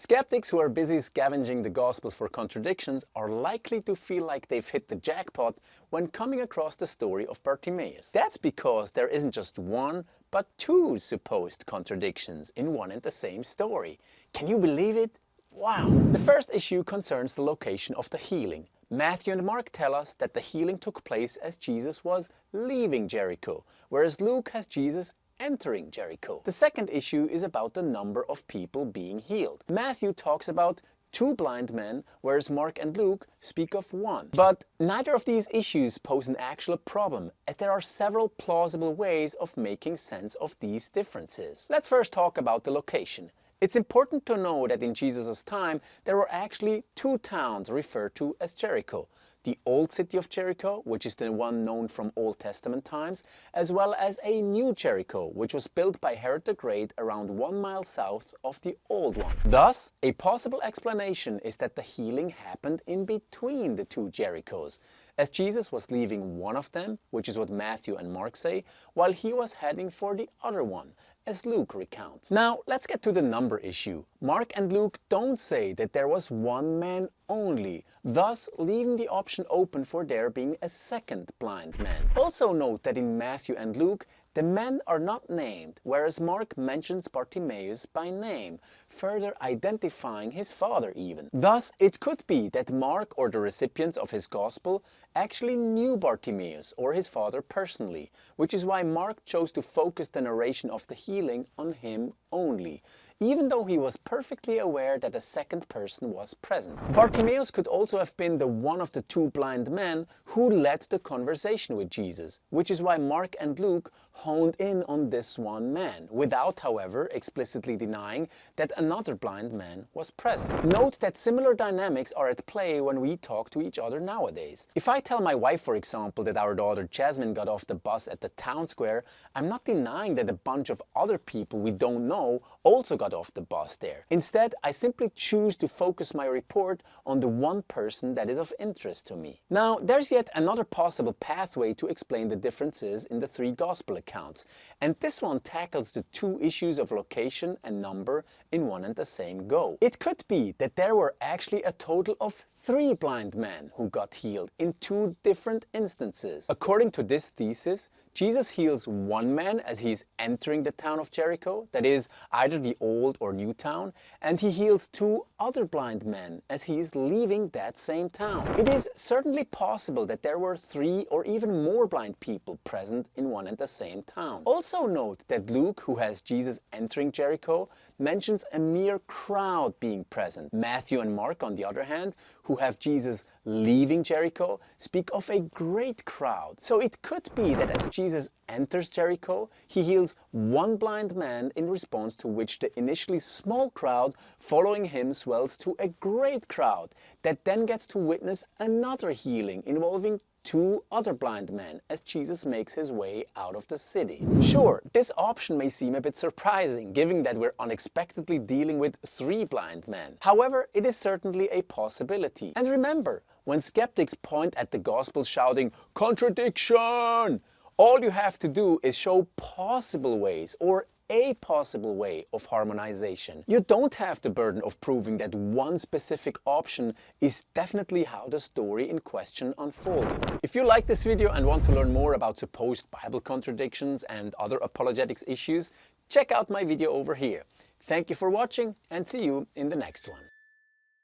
Skeptics who are busy scavenging the Gospels for contradictions are likely to feel like they've hit the jackpot when coming across the story of Bartimaeus. That's because there isn't just one, but two supposed contradictions in one and the same story. Can you believe it? Wow! The first issue concerns the location of the healing. Matthew and Mark tell us that the healing took place as Jesus was leaving Jericho, whereas Luke has Jesus entering Jericho. The second issue is about the number of people being healed. Matthew talks about 2 blind men, whereas Mark and Luke speak of 1. But neither of these issues pose an actual problem, as there are several plausible ways of making sense of these differences. Let's first talk about the location. It's important to know that in Jesus' time, there were actually 2 towns referred to as Jericho. The old city of Jericho, which is the one known from Old Testament times, as well as a new Jericho, which was built by Herod the Great around 1 mile south of the old one. Thus, a possible explanation is that the healing happened in between the 2 Jerichos, as Jesus was leaving one of them, which is what Matthew and Mark say, while he was heading for the other one, as Luke recounts. Now, let's get to the number issue. Mark and Luke don't say that there was 1 man only, thus leaving the option open for there being a second blind man. Also note that in Matthew and Luke, the men are not named, whereas Mark mentions Bartimaeus by name, further identifying his father even. Thus, it could be that Mark or the recipients of his gospel actually knew Bartimaeus or his father personally, which is why Mark chose to focus the narration of the healing on him only, even though he was perfectly aware that a second person was present. Bartimaeus could also have been the one of the 2 blind men who led the conversation with Jesus, which is why Mark and Luke honed in on this one man, without, however, explicitly denying that another blind man was present. Note that similar dynamics are at play when we talk to each other nowadays. If I tell my wife, for example, that our daughter Jasmine got off the bus at the town square, I'm not denying that a bunch of other people we don't know also got off the bus there. Instead, I simply choose to focus my report on the one person that is of interest to me. Now, there's yet another possible pathway to explain the differences in the 3 gospel accounts, and this one tackles the 2 issues of location and number in one and the same go. It could be that there were actually a total of 3 blind men who got healed in 2 different instances. According to this thesis, Jesus heals 1 man as he's entering the town of Jericho, that is, either the old or new town, and he heals 2 other blind men as he is leaving that same town. It is certainly possible that there were 3 or even more blind people present in one and the same town. Also note that Luke, who has Jesus entering Jericho, mentions a mere crowd being present. Matthew and Mark, on the other hand, who have Jesus leaving Jericho, speak of a great crowd. So it could be that as Jesus enters Jericho, he heals 1 blind man, in response to which the initially small crowd following him swells to a great crowd that then gets to witness another healing involving 2 other blind men as Jesus makes his way out of the city. Sure, this option may seem a bit surprising, given that we're unexpectedly dealing with 3 blind men. However, it is certainly a possibility. And remember, when skeptics point at the gospel shouting, "Contradiction!" all you have to do is show possible ways or a possible way of harmonization. You don't have the burden of proving that one specific option is definitely how the story in question unfolded. If you like this video and want to learn more about supposed Bible contradictions and other apologetics issues, check out my video over here. Thank you for watching and see you in the next one.